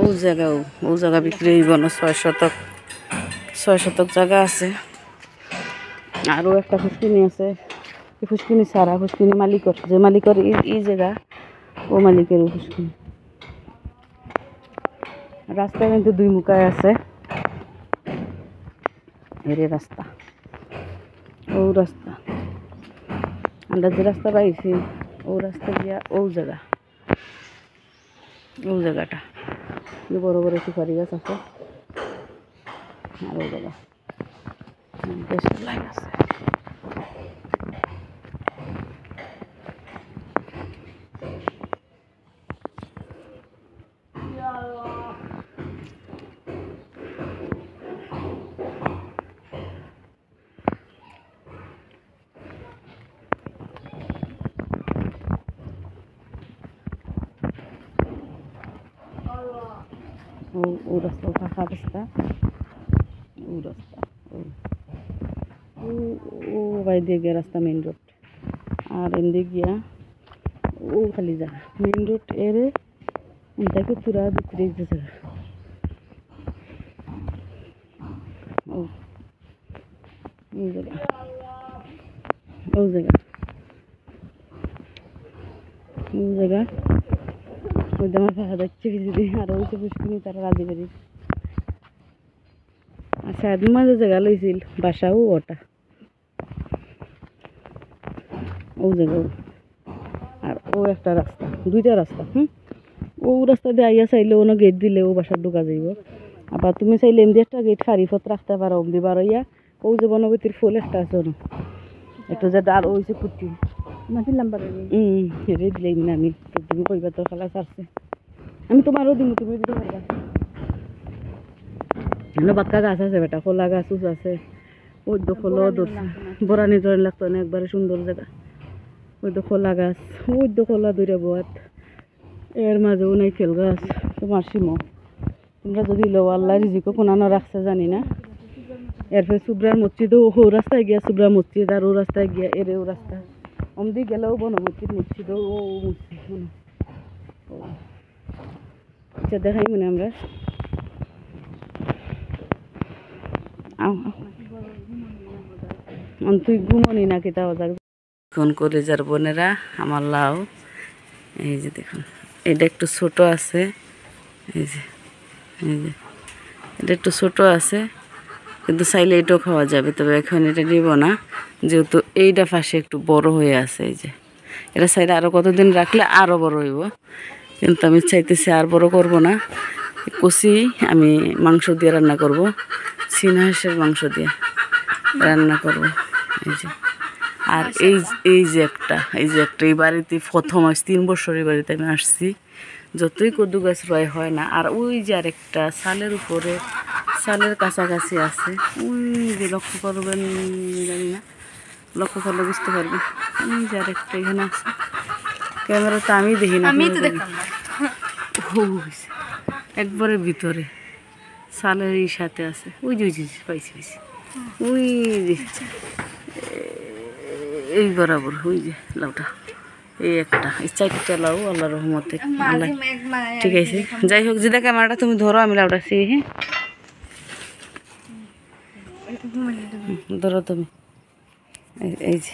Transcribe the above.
ও জায়গা বিক্রি হইব না 6 শতক জায়গা আছে আরও একটা ফুসকিনি আছে ফুসকিনি সারা ফুসকিনি মালিকর যে মালিকর এই জায়গা ও মালিকের ফুসকিনি রাস্তা কিন্তু 2 মুখায় আছে এরে রাস্তা ও রাস্তা আমরা যে রাস্তা পাইছি ও রাস্তা গিয়া ও জায়গাটা বড় বড় সুপারি গাছ আছে আর ওই জায়গা বেশ লাইন আছে ও রাস্তা ফাঁকা রাস্তা ও রাস্তা ও বাই দিয়ে গিয়া রাস্তা মেইন রোড আর এমনি গিয়া ও খালি জায়গা মেইন রোড এরে এটাকে পুরা ভিতরে জায়গা ও জায়গা ওই আমার ফাঁকা যাচ্ছে কিছুদিন আরও হয়েছে পুষ্কিনি তারা রাজি করি আচ্ছা মাঝে জায়গা লইছিল বাসাও ওটা ও জায়গা আর ও একটা রাস্তা 2টা রাস্তা ও রাস্তা দিয়ে আইয়া চাইলে ওনো গেট দিলে ও বাসার ঢোকা যাইব আবার তুমি চাইলে এমনি একটা গেট ফারিফত রাখতে পারো অমদি বারইয়া ও যে বনবতীর ফুল একটা আছে না একটু যে আর ওইছে কুটি নাকি নাম্বার হেরে দিলেই না আমি তুমি কইবা তোর খেলা ছাড়ছে আমি তোমারও দিন তুমি দিতে পারবা বাক্কা গাছ আছে বেটা খোলা গাছ উঁচ আছে ওই তো খোলা ধরছে বরানি ধরে লাগতো না একবারে সুন্দর জায়গা ওই তো খোলা গাছ ওই তো খোলা 2টা বোয়াত এর মাঝেও নাই খেল গাছ তোমার সিমো তোমরা যদি লো আল্লাহ রিজিকো কোনানো রাখছে জানি না এরপরে সুব্রার মসজিদও ও রাস্তায় গিয়া সুব্রা মসজিদ আর ও রাস্তায় গিয়া এরে ও রাস্তা অমদি গেলেও মসজিদও ও মসজিদ মনে আচ্ছা দেখাই মনে আমরা তুই ঘুমনি না কি তাও এখন করে যার বোনেরা আমার লাউ এই যে দেখুন এটা একটু ছোট আছে এই যে এটা একটু ছোট আছে কিন্তু চাইলে এটাও খাওয়া যাবে তবে এখন এটা নিব না যেহেতু এইটা পাশে একটু বড় হয়ে আছে এই যে এটা চাইলে আরও কতদিন রাখলে আরও বড় হইব কিন্তু আমি চাইতেছি আর বড় করব না কষি আমি মাংস দিয়ে রান্না করব চীনা হাঁসের মাংস দিয়ে রান্না করব এই যে আর এই যে একটা এই বাড়িতে প্রথম আজ 3 বছর এই বাড়িতে আমি আসছি যতই কদু গাছ রয় হয় না আর ওই যে আরেকটা সালের উপরে সালের কাছাকাছি আছে ওই যে লক্ষ্য করবেন জানি না লক্ষ্য করলে বুঝতে পারবেন ওই যে আরেকটা এখানে আছে ক্যামেরাতে আমি দেখি না একবারে ভিতরে সালের এই সাথে আছে ওই যে পাইছি ওই যে এই বরাবর ওই যে লাউটা এই একটা এই 4টা লাউ আল্লাহর রহমতে আল্লাহ ঠিক আছে যাই হোক যেটা ক্যামেরাটা তুমি ধরো আমি লাউটা সেই হ্যাঁ ধরো তুমি এই যে